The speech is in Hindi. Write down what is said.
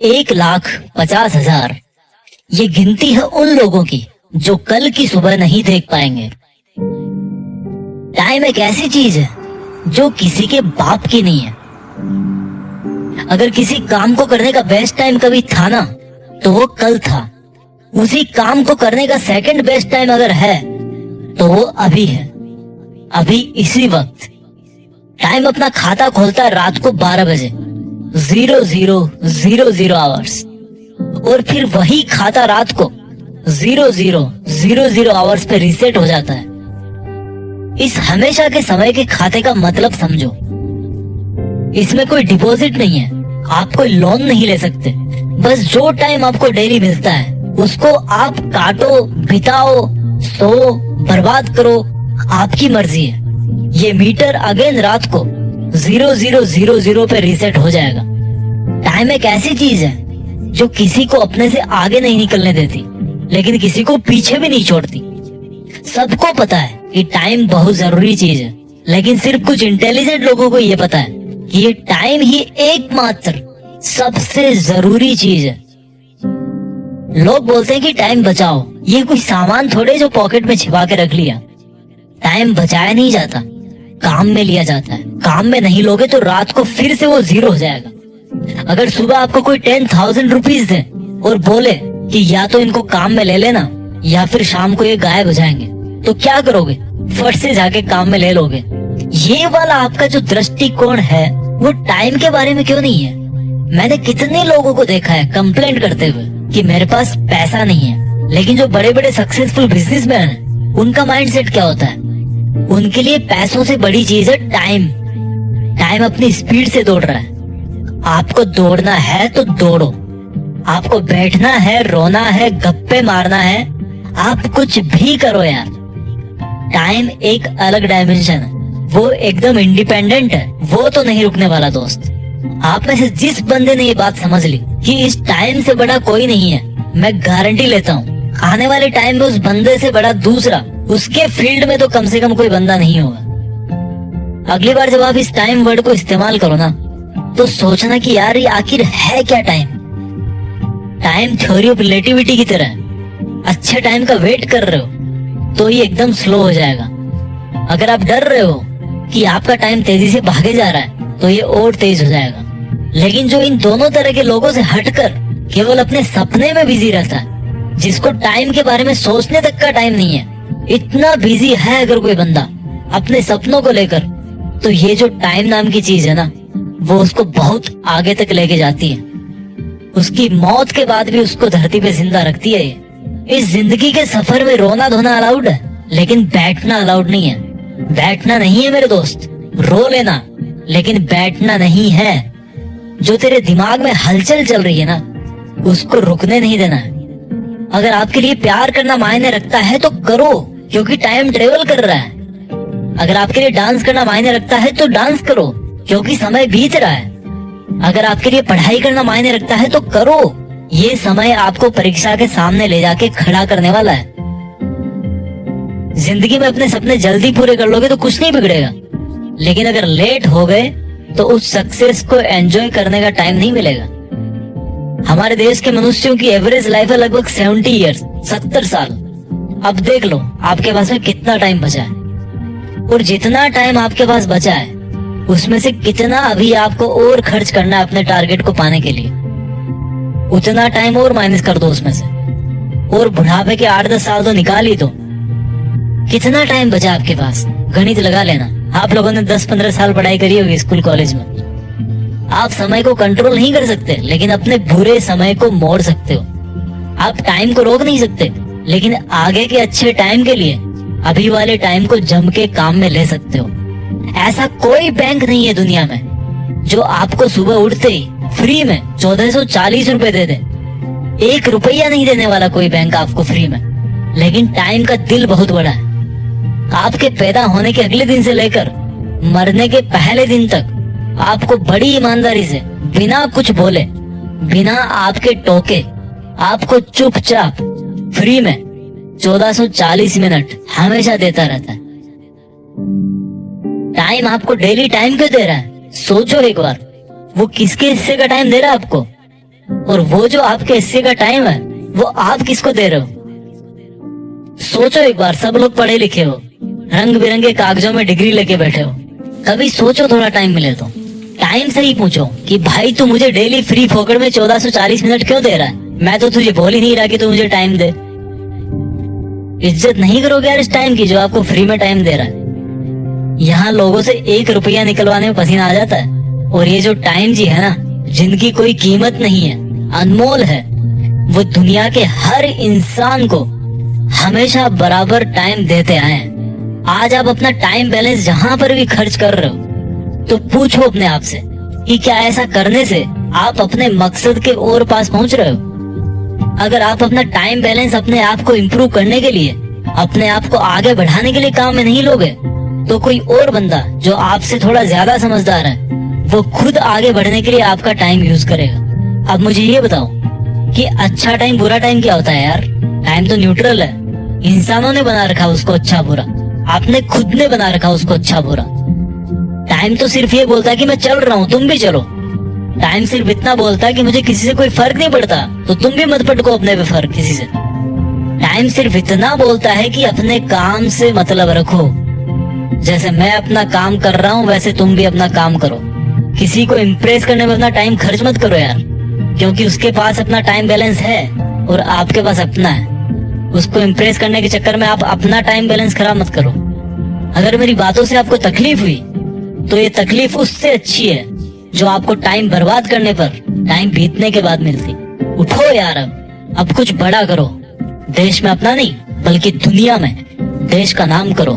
1,50,000 ये गिनती है उन लोगों की जो कल की सुबह नहीं देख पाएंगे। टाइम एक ऐसी चीज है जो किसी के बाप की नहीं है। अगर किसी काम को करने का बेस्ट टाइम कभी था ना, तो वो कल था। उसी काम को करने का सेकंड बेस्ट टाइम अगर है तो वो अभी है, अभी इसी वक्त। टाइम अपना खाता खोलता है रात को 12 बजे 00:00 आवर्स, और फिर वही खाता रात को 00:00 आवर्स पे रीसेट हो जाता है। इस हमेशा के समय के खाते का मतलब समझो। इसमें कोई डिपॉजिट नहीं है, आप कोई लोन नहीं ले सकते। बस जो टाइम आपको डेली मिलता है उसको आप काटो, बिताओ, सो, बर्बाद करो, आपकी मर्जी है। ये मीटर अगेन रात को 00:00 पे रीसेट हो जाएगा। टाइम एक ऐसी चीज है जो किसी को अपने से आगे नहीं निकलने देती, लेकिन किसी को पीछे भी नहीं छोड़ती। सबको पता है कि टाइम बहुत जरूरी चीज है, लेकिन सिर्फ कुछ इंटेलिजेंट लोगों को ये पता है कि ये टाइम ही एकमात्र सबसे जरूरी चीज है। लोग बोलते हैं कि टाइम बचाओ, ये कोई सामान थोड़े जो पॉकेट में छिपा के रख लिया। टाइम बचाया नहीं जाता, काम में लिया जाता है। काम में नहीं लोगे तो रात को फिर से वो 0 हो जाएगा। अगर सुबह आपको कोई 10,000 रुपीज दे और बोले कि या तो इनको काम में ले लेना या फिर शाम को ये गायब हो जाएंगे, तो क्या करोगे? फट से जाके काम में ले लोगे। ये वाला आपका जो दृष्टिकोण है वो टाइम के बारे में क्यों नहीं है? मैंने कितने लोगों को देखा है कंप्लेंट करते हुए कि मेरे पास पैसा नहीं है, लेकिन जो बड़े बड़े सक्सेसफुल बिजनेसमैन हैं, उनका माइंडसेट क्या होता है? उनके लिए पैसों से बड़ी चीज है टाइम। टाइम अपनी स्पीड से दौड़ रहा है। आपको दौड़ना है तो दौड़ो, आपको बैठना है, रोना है, गप्पे मारना है, आप कुछ भी करो यार। टाइम एक अलग डायमेंशन है, वो एकदम इंडिपेंडेंट है, वो तो नहीं रुकने वाला दोस्त। आप में से जिस बंदे ने ये बात समझ ली कि इस टाइम से बड़ा कोई नहीं है, मैं गारंटी लेता हूँ आने वाले टाइम में उस बंदे से बड़ा दूसरा उसके फील्ड में तो कम से कम कोई बंदा नहीं होगा। अगली बार जब आप इस टाइम वर्ड को इस्तेमाल करो ना, तो सोचना कि यार ये आखिर है क्या time. Time theory of relativity की तरह है। अच्छे टाइम का वेट कर रहे हो तो ये एकदम स्लो हो जाएगा। अगर आप डर रहे हो कि आपका टाइम तेजी से भागे जा रहा है तो ये और तेज हो जाएगा। लेकिन जो इन दोनों तरह के लोगों से हटकर केवल अपने सपने में बिजी रहता है, जिसको टाइम के बारे में सोचने तक का टाइम नहीं है, इतना बिजी है अगर कोई बंदा अपने सपनों को लेकर, तो ये जो टाइम नाम की चीज है ना, वो उसको बहुत आगे तक लेके जाती है। उसकी मौत के बाद भी उसको धरती पे जिंदा रखती है। इस जिंदगी के सफर में रोना धोना अलाउड है, लेकिन बैठना अलाउड नहीं है। बैठना नहीं है मेरे दोस्त, रो लेना, लेकिन बैठना नहीं है। जो तेरे दिमाग में हलचल चल रही है ना, उसको रुकने नहीं देना है। अगर आपके लिए प्यार करना मायने रखता है तो करो, क्योंकि टाइम ट्रेवल कर रहा है। अगर आपके लिए डांस करना मायने रखता है तो डांस करो, क्योंकि समय बीत रहा है। अगर आपके लिए पढ़ाई करना मायने रखता है तो करो, ये समय आपको परीक्षा के सामने ले जाके खड़ा करने वाला है। जिंदगी में अपने सपने जल्दी पूरे कर लोगे तो कुछ नहीं बिगड़ेगा, लेकिन अगर लेट हो गए तो उस सक्सेस को एंजॉय करने का टाइम नहीं मिलेगा। हमारे देश के मनुष्यों की एवरेज लाइफ है लगभग 70 ईयर्स, 70 साल। अब देख लो आपके पास में कितना टाइम बचा है, और जितना टाइम आपके पास बचा है उसमें से कितना अभी आपको और खर्च करना है अपने टारगेट को पाने के लिए। उतना टाइम और माइनस कर दो उसमें से, और बुढ़ापे के 8-10 साल तो निकाल ही दो। कितना टाइम बचा आपके पास? गणित लगा लेना। आप लोगों ने 10-15 साल पढ़ाई करी होगी स्कूल कॉलेज में। आप समय को कंट्रोल नहीं कर सकते, लेकिन अपने बुरे समय को मोड़ सकते हो। आप टाइम को रोक नहीं सकते, लेकिन आगे के अच्छे टाइम के लिए अभी वाले टाइम को जम के काम में ले सकते हो। ऐसा कोई बैंक नहीं है दुनिया में जो आपको सुबह उठते ही फ्री में 1440 रुपए दे दे। 1 रुपया नहीं देने वाला कोई बैंक आपको फ्री में। लेकिन टाइम का दिल बहुत बड़ा है। आपके पैदा होने के अगले दिन से लेकर मरने के पहले दिन तक आपको बड़ी ईमानदारी से, बिना कुछ बोले, बिना आपके टोके, आपको चुपचाप फ्री में 1440 मिनट हमेशा देता रहता है। टाइम आपको डेली टाइम क्यों दे रहा है? सोचो एक बार, वो किसके हिस्से का टाइम दे रहा है आपको? और वो जो आपके हिस्से का टाइम है वो आप किसको दे रहे हो? सोचो एक बार, सब लोग पढ़े लिखे हो, रंग बिरंगे कागजों में डिग्री लेके बैठे हो, कभी सोचो थोड़ा टाइम मिले तो टाइम से ही पूछो कि भाई तू मुझे डेली फ्री फोकट में 1440 मिनट क्यों दे रहा है? मैं तो तुझे बोल ही नहीं रहा कि तू मुझे टाइम दे। इज्जत नहीं करोगे यार इस टाइम की जो आपको फ्री में टाइम दे रहा है। यहाँ लोगों से 1 रुपया निकलवाने में पसीना आ जाता है, और ये जो टाइम जी है ना, जिनकी कोई कीमत नहीं है, अनमोल है, वो दुनिया के हर इंसान को हमेशा बराबर टाइम देते आए हैं। आज आप अपना टाइम बैलेंस जहां पर भी खर्च कर रहे हो तो पूछो अपने आप से कि क्या ऐसा करने से आप अपने मकसद के और पास पहुंच रहे हो? अगर आप अपना टाइम बैलेंस अपने आप को इम्प्रूव करने के लिए, अपने आप को आगे बढ़ाने के लिए काम में नहीं लोगे, तो कोई और बंदा जो आपसे थोड़ा ज्यादा समझदार है वो खुद आगे बढ़ने के लिए आपका टाइम यूज करेगा। अब मुझे ये बताओ कि अच्छा टाइम बुरा टाइम क्या होता है यार? टाइम तो न्यूट्रल है, इंसानों ने बना रखा उसको अच्छा बुरा, आपने खुद ने बना रखा उसको अच्छा बुरा। टाइम तो सिर्फ ये बोलता है कि मैं चल रहा हूँ, तुम भी चलो। टाइम सिर्फ इतना बोलता है कि मुझे किसी से कोई फर्क नहीं पड़ता, तो तुम भी मत पटको अपने पे फर्क किसी से। टाइम सिर्फ इतना बोलता है कि अपने काम से मतलब रखो, जैसे मैं अपना काम कर रहा हूँ वैसे तुम भी अपना काम करो। किसी को इम्प्रेस करने में अपना टाइम खर्च मत करो यार, क्योंकि उसके पास अपना टाइम बैलेंस है और आपके पास अपना है। उसको इम्प्रेस करने के चक्कर में आप अपना टाइम बैलेंस खराब मत करो। अगर मेरी बातों से आपको तकलीफ हुई तो ये तकलीफ उससे अच्छी है जो आपको टाइम बर्बाद करने पर टाइम बीतने के बाद मिलती। उठो यार, अब कुछ बड़ा करो। देश में अपना नहीं बल्कि दुनिया में देश का नाम करो।